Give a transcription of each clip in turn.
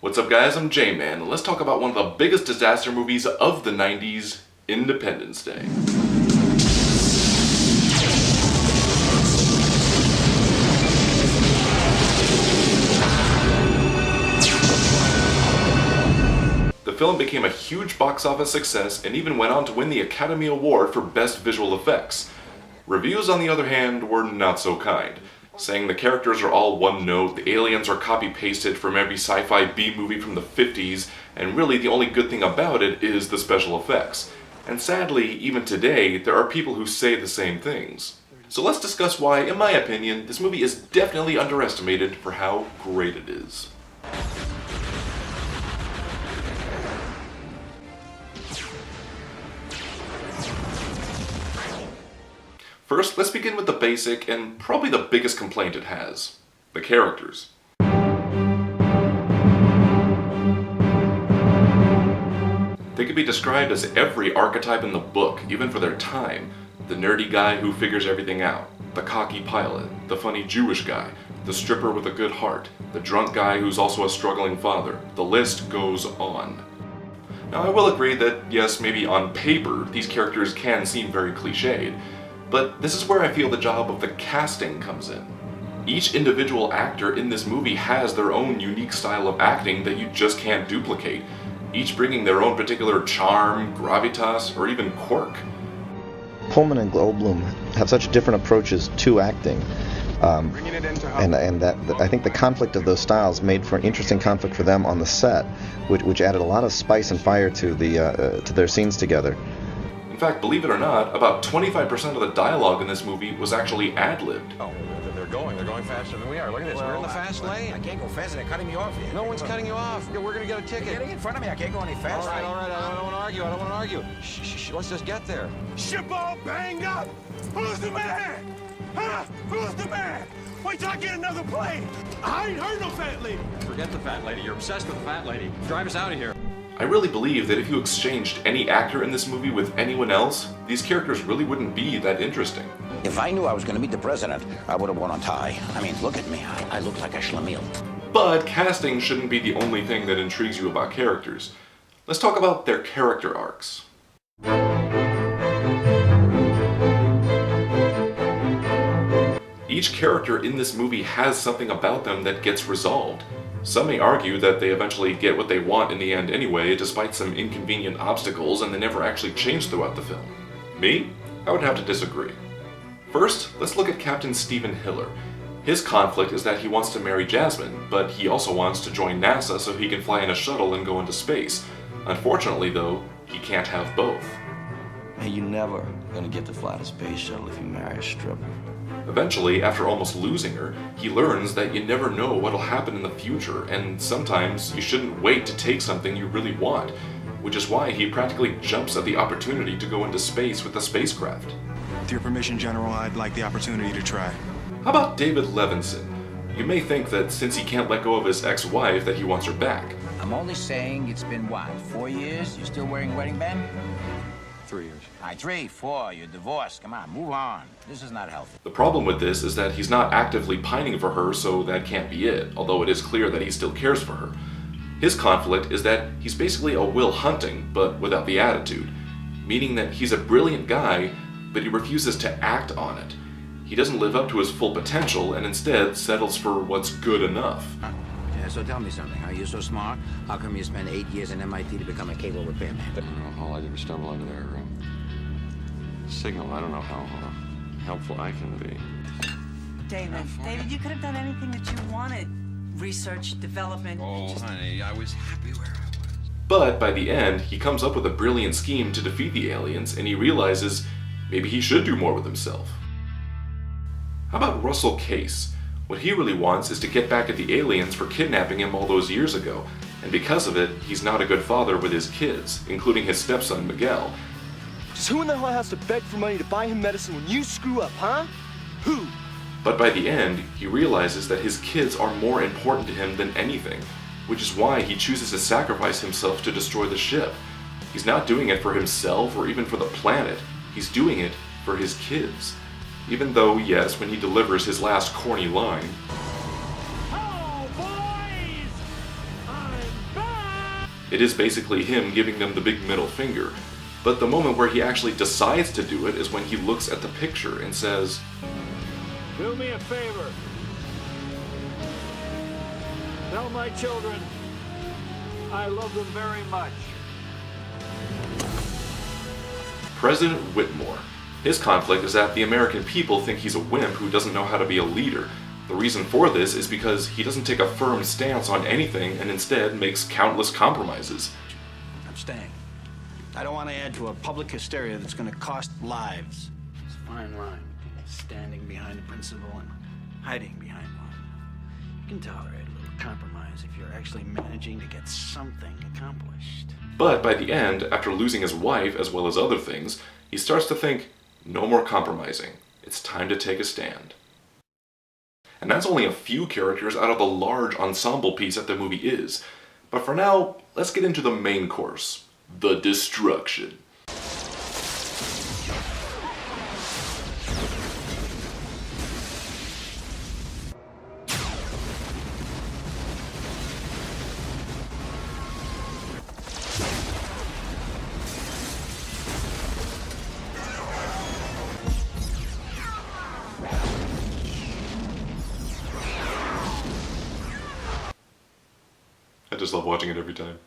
What's up guys, I'm J-Man, and let's talk about one of the biggest disaster movies of the 90s, Independence Day. The film became a huge box office success and even went on to win the Academy Award for Best Visual Effects. Reviews, on the other hand, were not so kind, saying the characters are all one note, the aliens are copy-pasted from every sci-fi B-movie from the 50s, and really the only good thing about it is the special effects. And sadly, even today, there are people who say the same things. So let's discuss why, in my opinion, this movie is definitely underestimated for how great it is. First, let's begin with the basic and probably the biggest complaint it has: the characters. They could be described as every archetype in the book, even for their time. The nerdy guy who figures everything out, the cocky pilot, the funny Jewish guy, the stripper with a good heart, the drunk guy who's also a struggling father. The list goes on. Now, I will agree that, yes, maybe on paper, these characters can seem very cliched, but this is where I feel the job of the casting comes in. Each individual actor in this movie has their own unique style of acting that you just can't duplicate, each bringing their own particular charm, gravitas, or even quirk. Pullman and Goldblum have such different approaches to acting, and that I think the conflict of those styles made for an interesting conflict for them on the set, which added a lot of spice and fire to their scenes together. In fact, believe it or not, about 25% of the dialogue in this movie was actually ad-libbed. Oh, they're going faster than we are. Look at this, we're in the fast lane. I can't go faster, they're cutting me off here. No one's cutting you off. We're gonna get a ticket. You're getting in front of me, I can't go any faster. All right, I don't want to argue, Shh, let's just get there. Ship all banged up! Who's the man? Huh? Who's the man? Wait till I get another plane! I ain't heard no fat lady! Forget the fat lady, you're obsessed with the fat lady. Drive us out of here. I really believe that if you exchanged any actor in this movie with anyone else, these characters really wouldn't be that interesting. If I knew I was going to meet the president, I would have worn a tie. I mean, look at me. I look like a schlemiel. But casting shouldn't be the only thing that intrigues you about characters. Let's talk about their character arcs. Each character in this movie has something about them that gets resolved. Some may argue that they eventually get what they want in the end anyway, despite some inconvenient obstacles, and they never actually change throughout the film. Me? I would have to disagree. First, let's look at Captain Steven Hiller. His conflict is that he wants to marry Jasmine, but he also wants to join NASA so he can fly in a shuttle and go into space. Unfortunately, though, he can't have both. Hey, you're never gonna get to fly the space shuttle if you marry a stripper. Eventually, after almost losing her, he learns that you never know what'll happen in the future, and sometimes you shouldn't wait to take something you really want, which is why he practically jumps at the opportunity to go into space with the spacecraft. With your permission, General, I'd like the opportunity to try. How about David Levinson? You may think that since he can't let go of his ex-wife that he wants her back. I'm only saying it's been, what, 4 years? You still wearing wedding band? 3 years. All right, 3, 4, you're divorced. Come on, move on. This is not healthy. The problem with this is that he's not actively pining for her, so that can't be it, although it is clear that he still cares for her. His conflict is that he's basically a Will Hunting, but without the attitude, meaning that he's a brilliant guy, but he refuses to act on it. He doesn't live up to his full potential and instead settles for what's good enough. Yeah, so tell me something. You're so smart. How come you spent 8 years in MIT to become a cable repairman? All I did was stumble into their signal. I don't know how helpful I can be. David, you could have done anything that you wanted. Research, development. Oh, honey, I was happy where I was. But by the end, he comes up with a brilliant scheme to defeat the aliens, and he realizes maybe he should do more with himself. How about Russell Case? What he really wants is to get back at the aliens for kidnapping him all those years ago, and because of it, he's not a good father with his kids, including his stepson Miguel. Just who in the hell has to beg for money to buy him medicine when you screw up, huh? Who? But by the end, he realizes that his kids are more important to him than anything, which is why he chooses to sacrifice himself to destroy the ship. He's not doing it for himself or even for the planet, he's doing it for his kids. Even though, yes, when he delivers his last corny line, Hello, boys! I'm It is basically him giving them the big middle finger, but the moment where he actually decides to do it is when he looks at the picture and says, Do me a favor. Tell my children I love them very much. President Whitmore. His conflict is that the American people think he's a wimp who doesn't know how to be a leader. The reason for this is because he doesn't take a firm stance on anything and instead makes countless compromises. I'm staying. I don't want to add to a public hysteria that's going to cost lives. It's a fine line, standing behind a principle and hiding behind one. You can tolerate a little compromise if you're actually managing to get something accomplished. But by the end, after losing his wife as well as other things, he starts to think, no more compromising. It's time to take a stand. And that's only a few characters out of the large ensemble piece that the movie is. But for now, let's get into the main course, the destruction. I just love watching it every time.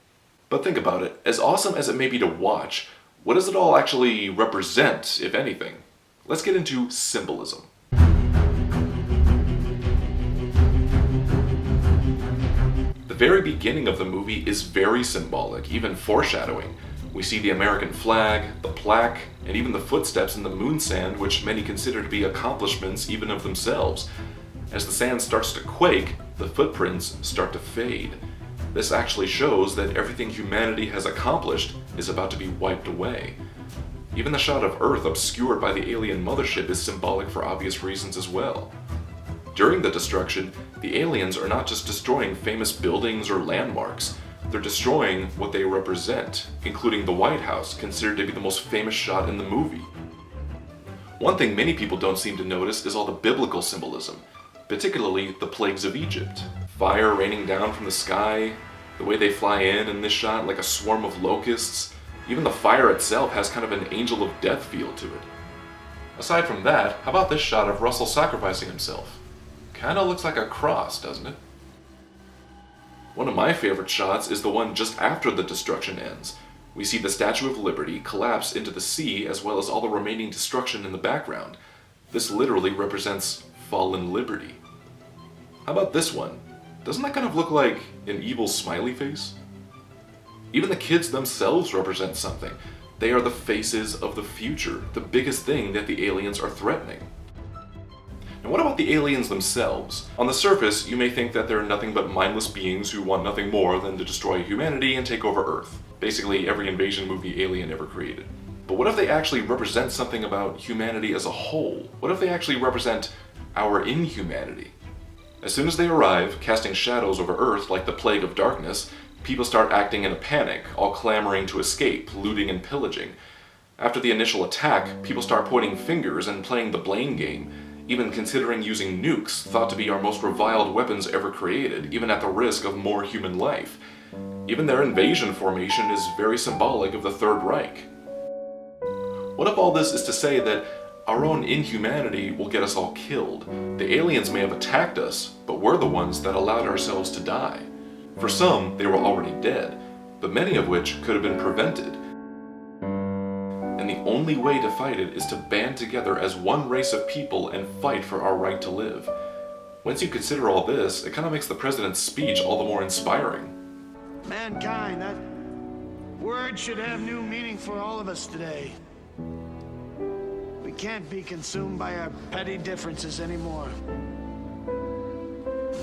But think about it, as awesome as it may be to watch, what does it all actually represent, if anything? Let's get into symbolism. The very beginning of the movie is very symbolic, even foreshadowing. We see the American flag, the plaque, and even the footsteps in the moon sand, which many consider to be accomplishments even of themselves. As the sand starts to quake, the footprints start to fade. This actually shows that everything humanity has accomplished is about to be wiped away. Even the shot of Earth obscured by the alien mothership is symbolic for obvious reasons as well. During the destruction, the aliens are not just destroying famous buildings or landmarks, they're destroying what they represent, including the White House, considered to be the most famous shot in the movie. One thing many people don't seem to notice is all the biblical symbolism, particularly the plagues of Egypt. Fire raining down from the sky, the way they fly in this shot like a swarm of locusts. Even the fire itself has kind of an angel of death feel to it. Aside from that, how about this shot of Russell sacrificing himself? Kinda looks like a cross, doesn't it? One of my favorite shots is the one just after the destruction ends. We see the Statue of Liberty collapse into the sea as well as all the remaining destruction in the background. This literally represents fallen liberty. How about this one? Doesn't that kind of look like an evil smiley face? Even the kids themselves represent something. They are the faces of the future, the biggest thing that the aliens are threatening. And what about the aliens themselves? On the surface, you may think that they're nothing but mindless beings who want nothing more than to destroy humanity and take over Earth. Basically every invasion movie Alien ever created. But what if they actually represent something about humanity as a whole? What if they actually represent our inhumanity? As soon as they arrive, casting shadows over Earth like the Plague of Darkness, people start acting in a panic, all clamoring to escape, looting and pillaging. After the initial attack, people start pointing fingers and playing the blame game, even considering using nukes, thought to be our most reviled weapons ever created, even at the risk of more human life. Even their invasion formation is very symbolic of the Third Reich. What if all this is to say that our own inhumanity will get us all killed? The aliens may have attacked us, but we're the ones that allowed ourselves to die. For some, they were already dead, but many of which could have been prevented. And the only way to fight it is to band together as one race of people and fight for our right to live. Once you consider all this, it kind of makes the president's speech all the more inspiring. Mankind, that word should have new meaning for all of us today. We can't be consumed by our petty differences anymore.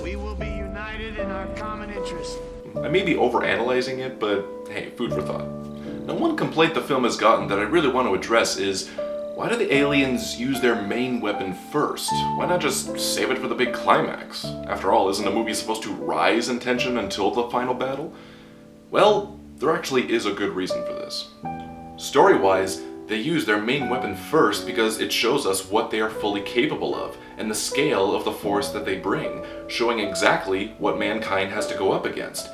We will be united in our common interest. I may be overanalyzing it, but hey, food for thought. Now, one complaint the film has gotten that I really want to address is, why do the aliens use their main weapon first? Why not just save it for the big climax? After all, isn't a movie supposed to rise in tension until the final battle? Well, there actually is a good reason for this. Story-wise, they use their main weapon first because it shows us what they are fully capable of, and the scale of the force that they bring, showing exactly what mankind has to go up against.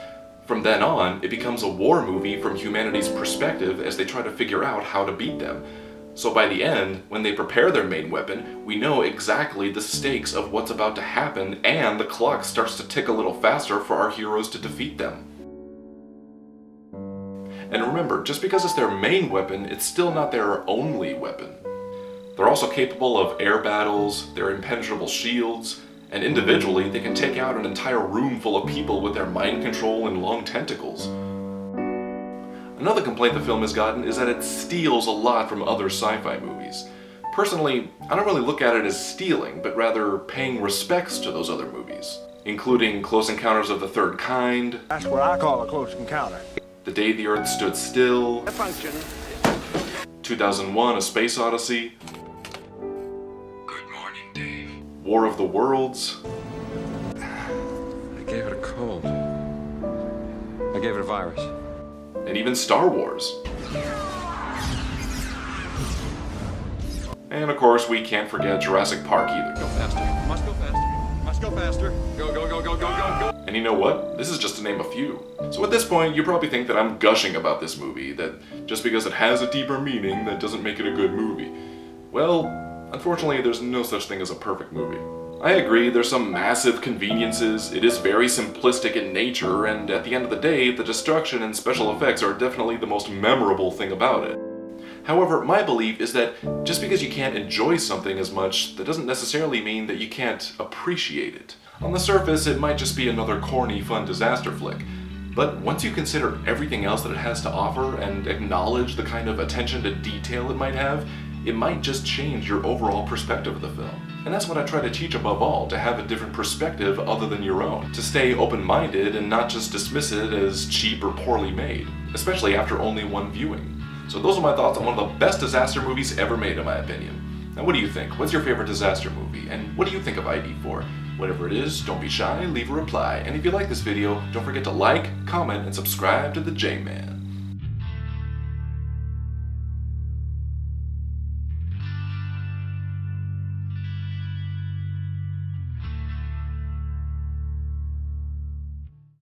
From then on, it becomes a war movie from humanity's perspective as they try to figure out how to beat them. So by the end, when they prepare their main weapon, we know exactly the stakes of what's about to happen, and the clock starts to tick a little faster for our heroes to defeat them. And remember, just because it's their main weapon, it's still not their only weapon. They're also capable of air battles, their impenetrable shields, and individually they can take out an entire room full of people with their mind control and long tentacles. Another complaint the film has gotten is that it steals a lot from other sci-fi movies. Personally, I don't really look at it as stealing, but rather paying respects to those other movies, including Close Encounters of the Third Kind. That's what I call a close encounter. The Day the Earth Stood Still. 2001: A Space Odyssey. Good morning, Dave. War of the Worlds. I gave it a cold. I gave it a virus. And even Star Wars. And of course, we can't forget Jurassic Park either. Go faster. Must go faster. Must go faster. Go, go, go, go, go, go, go. And you know what? This is just to name a few. So at this point, you probably think that I'm gushing about this movie, that just because it has a deeper meaning, that doesn't make it a good movie. Well, unfortunately, there's no such thing as a perfect movie. I agree, there's some massive conveniences, it is very simplistic in nature, and at the end of the day, the destruction and special effects are definitely the most memorable thing about it. However, my belief is that just because you can't enjoy something as much, that doesn't necessarily mean that you can't appreciate it. On the surface, it might just be another corny, fun disaster flick. But once you consider everything else that it has to offer and acknowledge the kind of attention to detail it might have, it might just change your overall perspective of the film. And that's what I try to teach above all, to have a different perspective other than your own. To stay open-minded and not just dismiss it as cheap or poorly made, especially after only one viewing. So those are my thoughts on one of the best disaster movies ever made, in my opinion. Now what do you think? What's your favorite disaster movie? And what do you think of ID4? Whatever it is, don't be shy, leave a reply. And if you like this video, don't forget to like, comment, and subscribe to the J-Man.